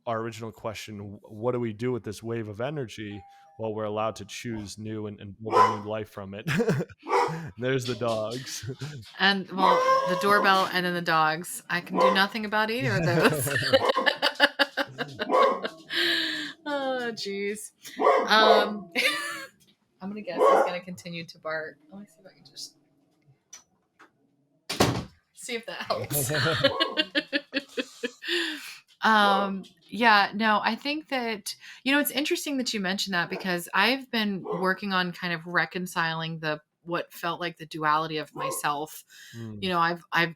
our original question: what do we do with this wave of energy? Well, we're allowed to choose new and build a new life from it. There's the dogs. And well, the doorbell and then the dogs. I can do nothing about either of those. Oh, jeez. Um, I'm gonna guess he's gonna continue to bark. Let me see if I can just see if that helps. Yeah, no, I think that, it's interesting that you mentioned that because I've been working on kind of reconciling the what felt like the duality of myself. Mm,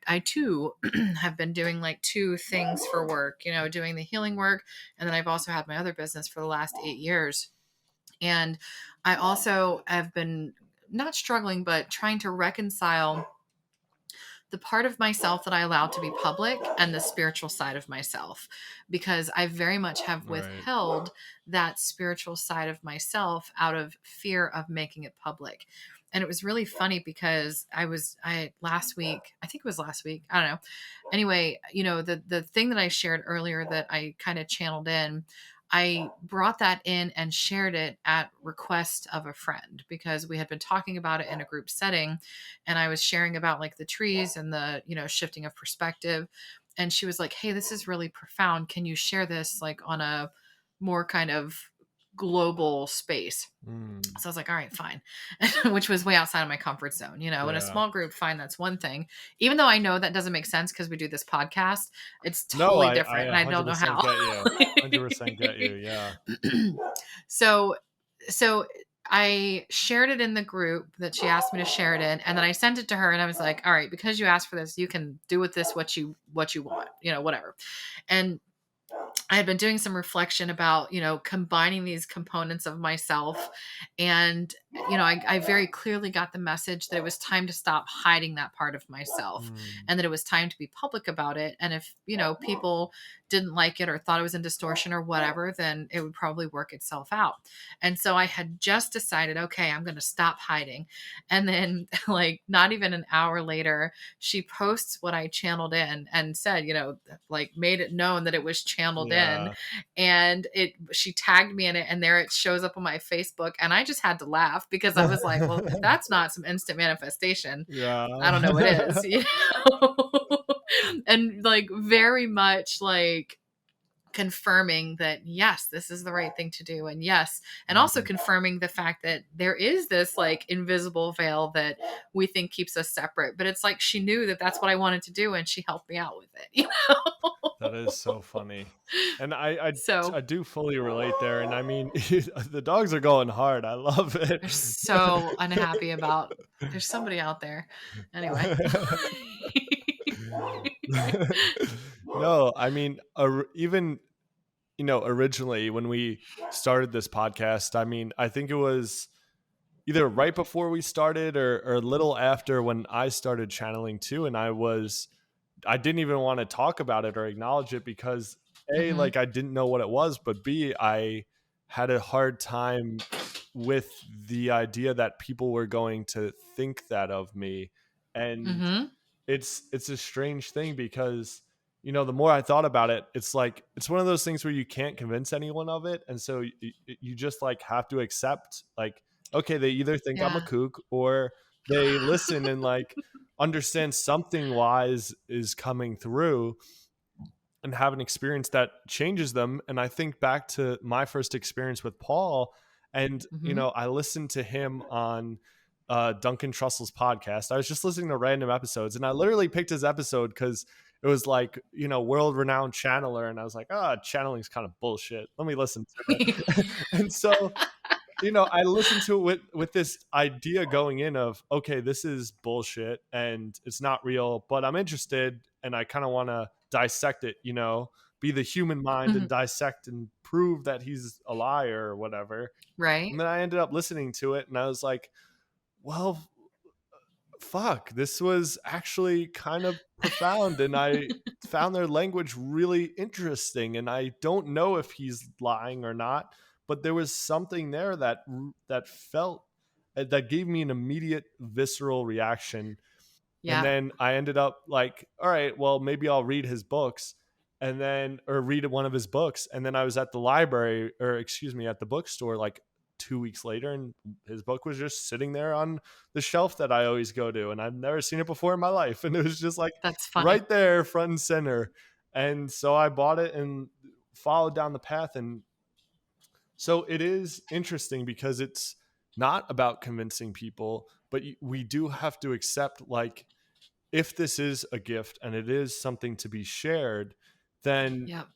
I too have been doing like two things for work, doing the healing work, and then I've also had my other business for the last 8 years. And I also have been not struggling, but trying to reconcile the part of myself that I allow to be public and the spiritual side of myself, because I very much have right. withheld that spiritual side of myself out of fear of making it public. And it was really funny because I last week, I think it was last week, I don't know. Anyway, the thing that I shared earlier that I kind of channeled in, I brought that in and shared it at request of a friend because we had been talking about it in a group setting, and I was sharing about like the trees and the, shifting of perspective. And she was like, "Hey, this is really profound. Can you share this like on a more kind of global space?" Mm, So I was like, "All right, fine," which was way outside of my comfort zone. In a yeah. small group, fine, that's one thing. Even though I know that doesn't make sense because we do this podcast, it's No, totally I different, and I don't know 100% how. get you. 100% get you. Yeah. so, so I shared it in the group that she asked me to share it in, and then I sent it to her, and I was like, "All right, because you asked for this, you can do with this what you want, whatever." And I had been doing some reflection about, combining these components of myself. And, I very clearly got the message that it was time to stop hiding that part of myself Mm. and that it was time to be public about it. And if, people didn't like it or thought it was in distortion or whatever, then it would probably work itself out. And so I had just decided, okay, I'm going to stop hiding. And then, like, not even an hour later, she posts what I channeled in and said, like made it known that it was channeled in, Yeah. and she tagged me in it, and there it shows up on my Facebook, and I just had to laugh because I was like, well, if that's not some instant manifestation, I don't know what Yeah. is. And like very much like confirming that yes, this is the right thing to do, and yes, and also Mm. confirming the fact that there is this like invisible veil that we think keeps us separate, but it's like she knew that that's what I wanted to do, and she helped me out with it, That is so funny. And so I do fully relate there, and I mean, the dogs are going hard, I love it. they're so unhappy about there's somebody out there anyway. No, I mean, even, originally when we started this podcast, I mean, I think it was either right before we started or a little after when I started channeling too, and I didn't even want to talk about it or acknowledge it because A, Hmm. like I didn't know what it was, but B, I had a hard time with the idea that people were going to think that of me. And Hmm. it's a strange thing because the more I thought about it, it's like it's one of those things where you can't convince anyone of it, and so you just like have to accept, like, okay, they either think I'm a Yeah. kook or they listen and like understand something wise is coming through and have an experience that changes them. And I think back to my first experience with Paul, and Hmm. I listened to him on Duncan Trussell's podcast. I was just listening to random episodes, and I literally picked his episode because it was like, world renowned channeler, and I was like, channeling's kind of bullshit. Let me listen to it. And so I listened to it with this idea going in of, okay, this is bullshit and it's not real, but I'm interested and I kind of want to dissect it, be the human mind and Hmm. dissect and prove that he's a liar or whatever. Right. And then I ended up listening to it and I was like, well, fuck, this was actually kind of profound. And I found their language really interesting. And I don't know if he's lying or not, but there was something there that felt that gave me an immediate visceral reaction. And Yeah. then I ended up like, all right, well, maybe I'll read his books or read one of his books. And then I was at the library, or excuse me, at the bookstore like 2 weeks later, and his book was just sitting there on the shelf that I always go to. And I've never seen it before in my life. And it was just like That's funny. right there, front and center. And so I bought it and followed down the path. And so it is interesting because it's not about convincing people, but we do have to accept, like, if this is a gift and it is something to be shared, then Yep.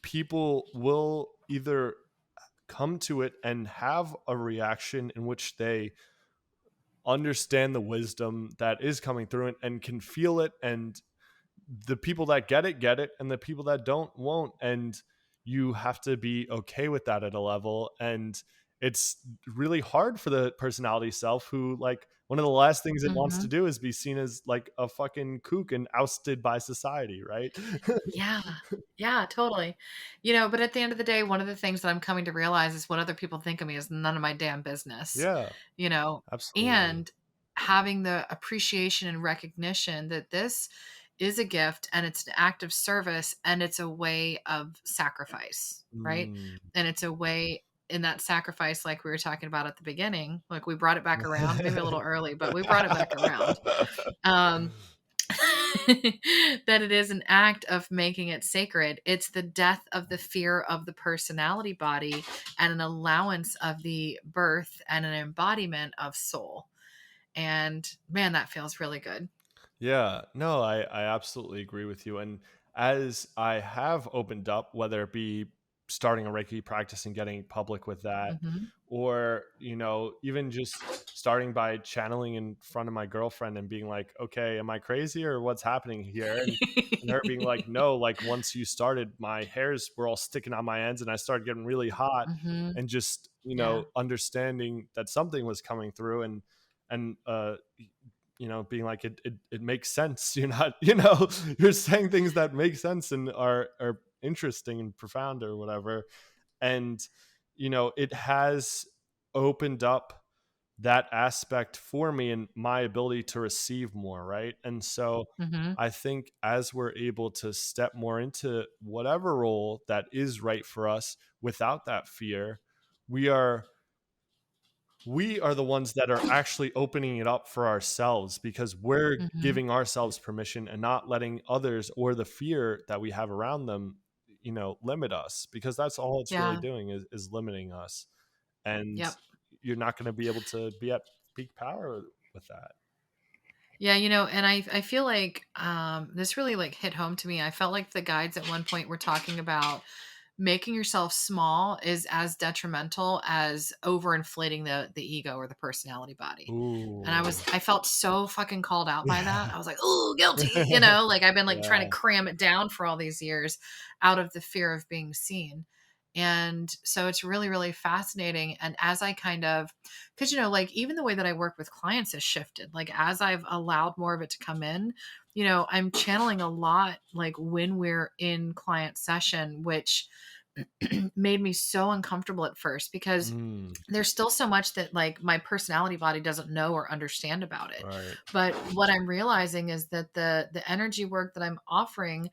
people will either come to it and have a reaction in which they understand the wisdom that is coming through it and can feel it, and the people that get it, and the people that don't won't. And you have to be okay with that at a level. And it's really hard for the personality self who, like, one of the last things it wants to Hmm. do is be seen as like a fucking kook and ousted by society, right? Yeah. Yeah, totally. But at the end of the day, one of the things that I'm coming to realize is what other people think of me is none of my damn business, Yeah, you know, absolutely. and having the appreciation and recognition that this is a gift and it's an act of service and it's a way of sacrifice, right? Mm. And it's a way in that sacrifice, like we were talking about at the beginning, like we brought it back around, maybe a little early, but we brought it back around. Um, that it is an act of making it sacred. It's the death of the fear of the personality body and an allowance of the birth and an embodiment of soul. And man, that feels really good. Yeah, no, I absolutely agree with you. And as I have opened up, whether it be starting a Reiki practice and getting public with that, Mhm. or even just starting by channeling in front of my girlfriend and being like, okay, am I crazy or what's happening here? And her being like, no, like once you started, my hairs were all sticking on my ends and I started getting really hot, Mhm. and just Yeah. understanding that something was coming through, and being like, it makes sense. You're not, you're saying things that make sense and are interesting and profound or whatever. And it has opened up that aspect for me and my ability to receive more, right? And so Mhm. I think as we're able to step more into whatever role that is right for us without that fear, we are the ones that are actually opening it up for ourselves, because we're Mhm. giving ourselves permission and not letting others or the fear that we have around them limit us, because that's all it's really Yeah. doing is limiting us. And Yep. you're not going to be able to be at peak power with that. Yeah, and I feel like this really like hit home to me. I felt like the guides at one point were talking about making yourself small is as detrimental as overinflating the ego or the personality body. And Ooh. I felt so fucking called out by that. Yeah. I was like, oh, guilty, like I've been like trying to Yeah. cram it down for all these years out of the fear of being seen. And so it's really, really fascinating. And as I kind of, because, like even the way that I work with clients has shifted. Like as I've allowed more of it to come in, I'm channeling a lot like when we're in client session, which made me so uncomfortable at first because Mm, there's still so much that like my personality body doesn't know or understand about it. right. But what I'm realizing is that the energy work that I'm offering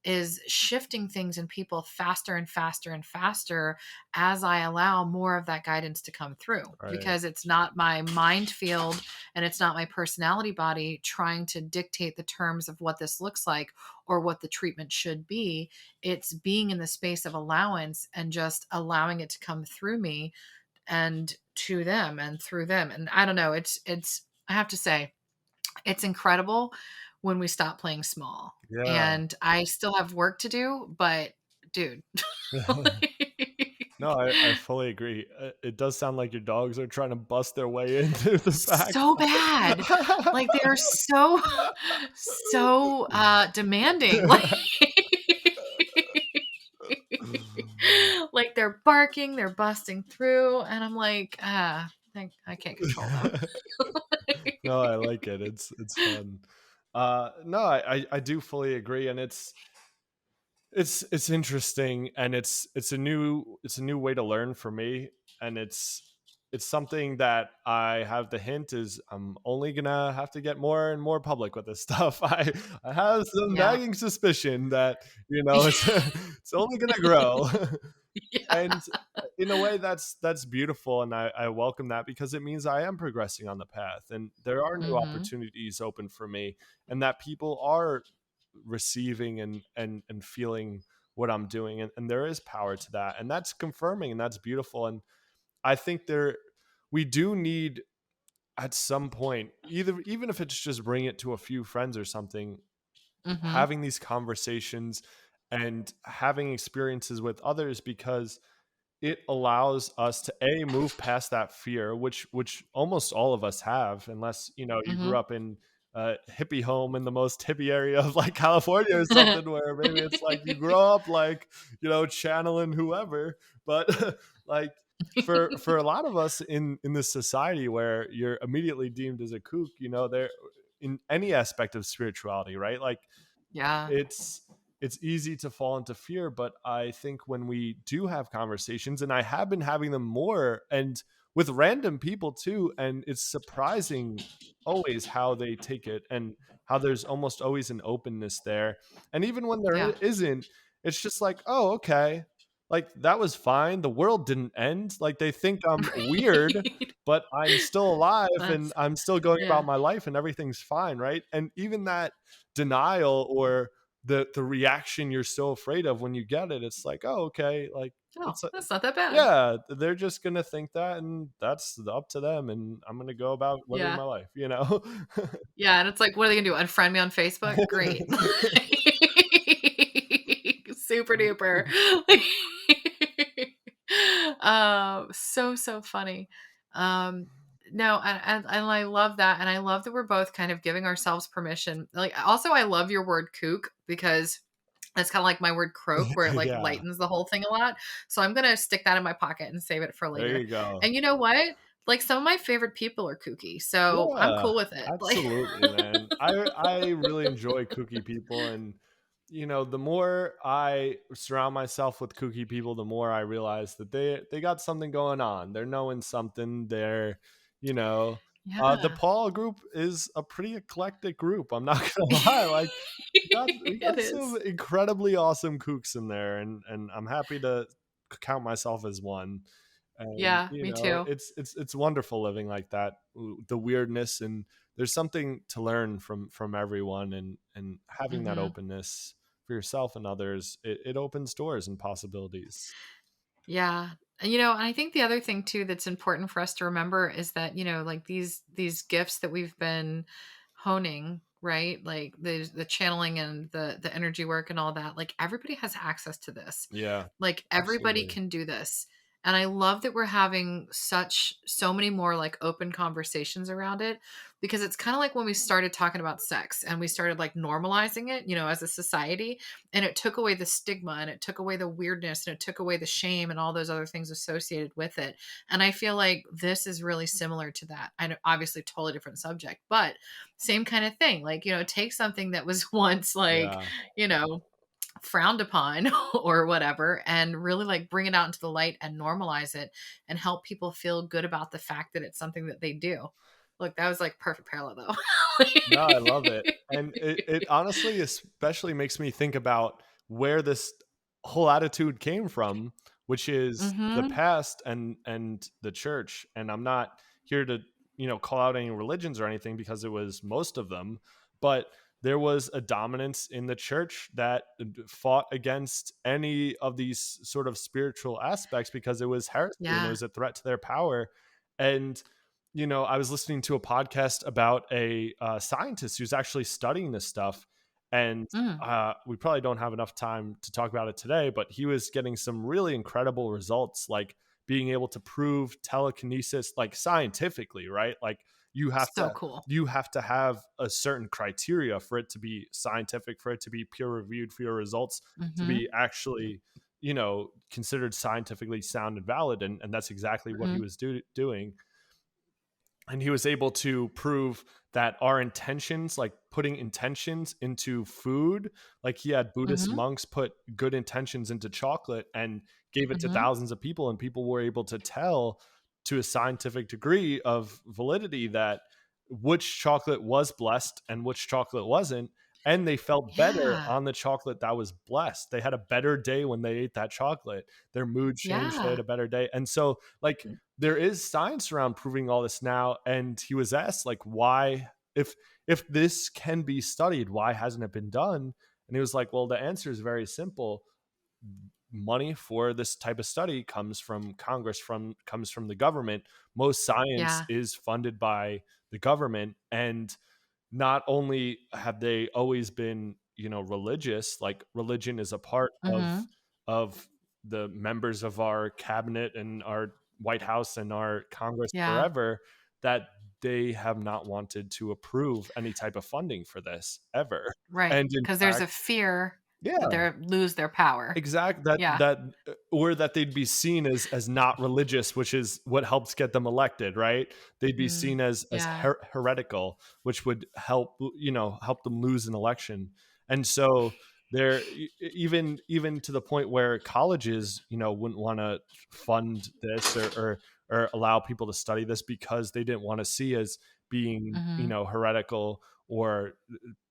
is shifting things in people faster and faster and faster as I allow more of that guidance to come through, Right. because it's not my mind field and it's not my personality body trying to dictate the terms of what this looks like or what the treatment should be. It's being in the space of allowance and just allowing it to come through me and to them and through them. And I don't know, it's I have to say it's incredible when we stop playing small. Yeah. And I still have work to do, but dude. No, I fully agree. It does sound like your dogs are trying to bust their way into the So bad. Like they are so so demanding. Like like they're barking, they're busting through, and I'm like, I can't control them. No, I like it. It's fun. No, I do fully agree, and it's interesting, and it's a new way to learn for me, and it's something that I have the hint is I'm only gonna have to get more and more public with this stuff. I have some Yeah. nagging suspicion that it's only gonna grow. Yeah. And in a way that's beautiful, and I welcome that, because it means I am progressing on the path and there are new Mhm. opportunities open for me, and that people are receiving and feeling what I'm doing, and there is power to that, and that's confirming, and that's beautiful. And I think we do need, at some point, even if it's just bring it to a few friends or something, Mhm. having these conversations and having experiences with others, because it allows us to move past that fear, which almost all of us have, unless you grew Mhm. up in a hippie home in the most hippie area of like California or something, where maybe it's like you grow up like channeling whoever. But like for a lot of us in this society where you're immediately deemed as a kook, there in any aspect of spirituality, right? Like Yeah. it's it's easy to fall into fear. But I think when we do have conversations, and I have been having them more, and with random people too, and it's surprising always how they take it, and how there's almost always an openness there. And even when there Yeah. isn't, it's just like, oh, okay, like that was fine, the world didn't end. Like they think I'm weird, Right. but I'm still alive and That's I'm still going yeah. about my life and everything's fine, right? And even that denial, or the reaction you're so afraid of when you get it, it's like, oh, okay, like Oh, it's a, that's not that bad. yeah, they're just gonna think that, and that's up to them, and I'm gonna go about living Yeah. my life. Yeah, and it's like, what are they gonna do? Unfriend me on Facebook? Great. Super duper. So funny. Um, no, and I love that, and I love that we're both kind of giving ourselves permission. Like, also, I love your word "kook" because that's kind of like my word "croak," where it like Yeah, lightens the whole thing a lot. So I'm gonna stick that in my pocket and save it for there later. you go. And you know what? Like some of my favorite people are kooky, so I'm Yeah, cool with it. Like, absolutely, man. I really enjoy kooky people, and the more I surround myself with kooky people, the more I realize that they got something going on. They're knowing something. They're, you know, the yeah, Paul group is a pretty eclectic group. I'm not gonna lie. Like we it got some is. incredibly awesome kooks in there, and I'm happy to count myself as one. And Yeah, me too. it's wonderful living like that. The weirdness, and there's something to learn from everyone, and having that Hmm. openness for yourself and others, it opens doors and possibilities. Yeah. And and I think the other thing too that's important for us to remember is that, like these gifts that we've been honing, right? Like the channeling and the energy work and all that, like everybody has access to this. Yeah, Like everybody absolutely. can do this. And I love that we're having so many more like open conversations around it because it's kind of like when we started talking about sex and we started like normalizing it, as a society, and it took away the stigma and it took away the weirdness and it took away the shame and all those other things associated with it. And I feel like this is really similar to that. I know, obviously totally different subject, but same kind of thing. Like, take something that was once like, Yeah. you know frowned upon or whatever, and really like bring it out into the light and normalize it and help people feel good about the fact that it's something that they do. Look, that was like perfect parallel though. No, I love it. And it honestly especially makes me think about where this whole attitude came from, which is the Mhm. past and the church. And I'm not here to, call out any religions or anything because it was most of them, but there was a dominance in the church that fought against any of these sort of spiritual aspects because it was heresy and it Yeah. was a threat to their power. And I was listening to a podcast about a scientist who's actually studying this stuff, and Mm. we probably don't have enough time to talk about it today. But he was getting some really incredible results, like being able to prove telekinesis, like scientifically, right? Like you have So to cool. you have to have a certain criteria for it to be scientific, for it to be peer reviewed, for your results to Mhm. be actually considered scientifically sound and valid, and that's exactly what he Mhm. was doing. And he was able to prove that our intentions, like putting intentions into food, like he had Buddhist Mhm. monks put good intentions into chocolate and gave it to Mhm. thousands of people, and people were able to tell to a scientific degree of validity that which chocolate was blessed and which chocolate wasn't, and they felt better Yeah. on the chocolate that was blessed. They had a better day when they ate that chocolate. Their mood changed, they Yeah. had a better day. And so like there is science around proving all this now. And he was asked like why, if this can be studied, why hasn't it been done? And he was like, well, the answer is very simple. Money for this type of study comes from Congress, comes from the government. Most science Yeah. is funded by the government. And not only have they always been, religious, like religion is a part Mhm. of the members of our cabinet and our White House and our Congress Yeah. forever, that they have not wanted to approve any type of funding for this ever. Right. And in Because there's fact, a fear that yeah, they lose their power. exact Yeah. or that they'd be seen as not religious, which is what helps get them elected, right? They'd be Mm. seen as Yeah. heretical, which would help them lose an election. And so there, even to the point where colleges, wouldn't want to fund this, or allow people to study this because they didn't want to see as being, Mhm. heretical, or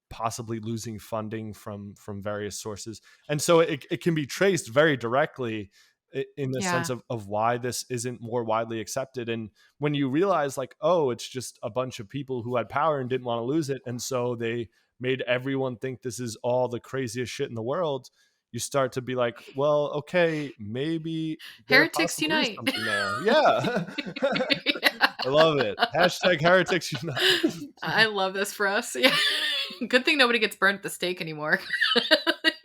possibly losing funding from various sources. And so it can be traced very directly in the sense Yeah. of why this isn't more widely accepted. And when you realize like, oh, it's just a bunch of people who had power and didn't want to lose it, and so they made everyone think this is all the craziest shit in the world, you start to be like, well, okay, maybe there Heretics possibly is unite. something there. Yeah. Yeah. I love it. Hashtag heretics unite. I love this for us. Yeah. Good thing nobody gets burnt at the stake anymore.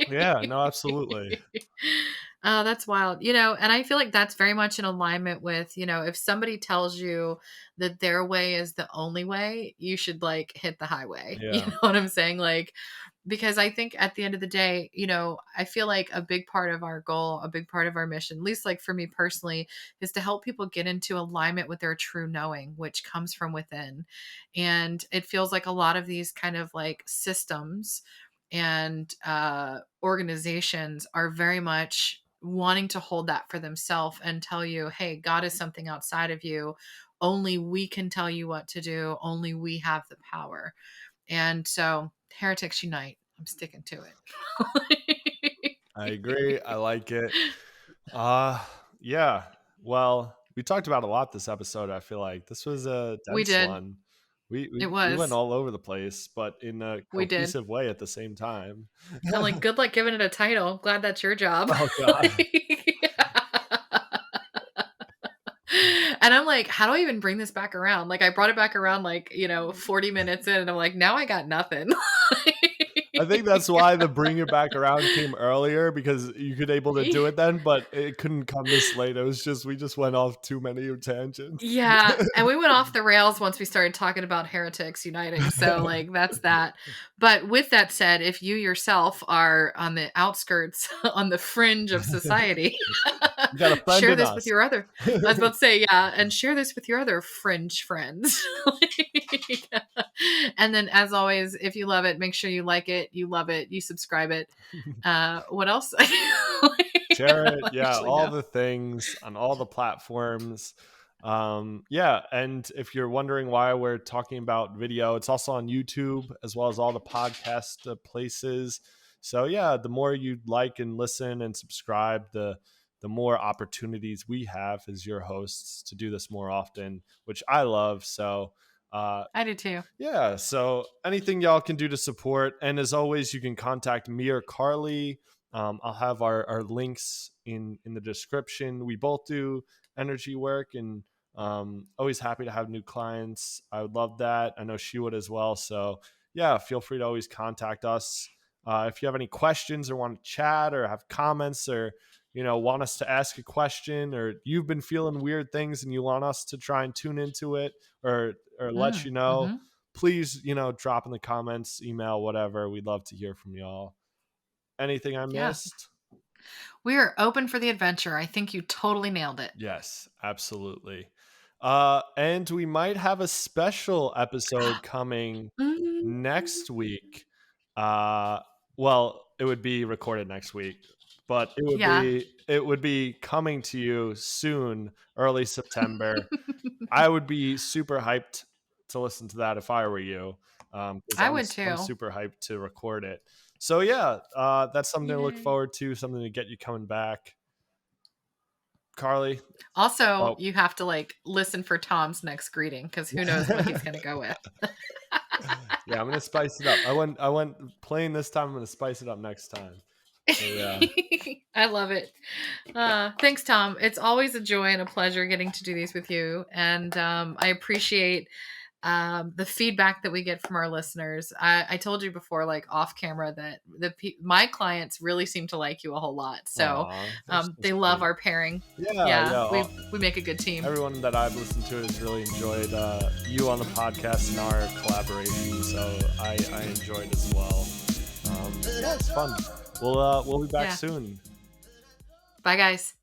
Yeah, no, absolutely. Oh, that's wild. And I feel like that's very much in alignment with, if somebody tells you that their way is the only way, you should like hit the highway. You Yeah, know what I'm saying? Like, because I think at the end of the day, I feel like a big part of our goal, a big part of our mission, at least like for me personally, is to help people get into alignment with their true knowing, which comes from within. And it feels like a lot of these kind of like systems and organizations are very much wanting to hold that for themselves and tell you, hey, God is something outside of you. Only we can tell you what to do. Only we have the power. And so, Heretics Unite. I'm sticking to it. I agree. I like it. Uh yeah. Well, we talked about a lot this episode. I feel like this was a We dense did. one. We It we, we went was. all over the place, but in a We did. cohesive way at the same time. I'm like, good luck giving it a title. Glad that's your job. Oh God. And I'm like, how do I even bring this back around? Like, I brought it back around, like, 40 minutes in, and I'm like, now I got nothing. I think that's why the bring it back around came earlier, because you could able to do it then, but it couldn't come this late. It was just we just went off too many tangents. Yeah, and we went off the rails once we started talking about heretics uniting. So, like, that's that. But with that said, if you yourself are on the outskirts, on the fringe of society, You got a friend share in this with us. your other. I was about to say, yeah, and share this with your other fringe friends. And then, as always, if you love it, make sure you like it, you love it, you subscribe it. What else? Share I it. don't Yeah, actually all know. the things on all the platforms. Yeah, and if you're wondering why we're talking about video, it's also on YouTube as well as all the podcast places. So yeah, the more you like and listen and subscribe, the more opportunities we have as your hosts to do this more often, which I love. So uh, I do too. yeah, so anything y'all can do to support. And as always, you can contact me or Carly. I'll have our links in the description. We both do energy work, and always happy to have new clients. I would love that. I know she would as well. So yeah, feel free to always contact us. If you have any questions or want to chat or have comments, or want us to ask a question, or you've been feeling weird things and you want us to try and tune into it, or let you know, Mm-hmm. please, drop in the comments, email, whatever. We'd love to hear from y'all. Anything I Yeah. missed? We are open for the adventure. I think you totally nailed it. Yes, absolutely. And we might have a special episode coming Mm. next week. Uh, well, it would be recorded next week, but Yeah. it would be coming to you soon, early September. I would be super hyped to listen to that if I were you, because I would I'm too. super hyped to record it. So yeah, that's something to look Yay. forward to, something to get you coming back. Carly. Also, Oh you have to like listen for Tom's next greeting because who knows what he's going to go with. yeah, I'm gonna spice it up. I went plain this time. I'm gonna spice it up next time. So, yeah. I love it. Thanks, Tom. It's always a joy and a pleasure getting to do these with you. And I appreciate the feedback that we get from our listeners. I told you before, like off camera, that my clients really seem to like you a whole lot. So Aw, that's so they love sweet. our pairing. Yeah, Yeah, yeah. we make a good team. Everyone that I've listened to has really enjoyed you on the podcast and our collaboration. So I enjoyed as well. Yeah, it's fun. We'll be back Yeah. soon. Bye, guys.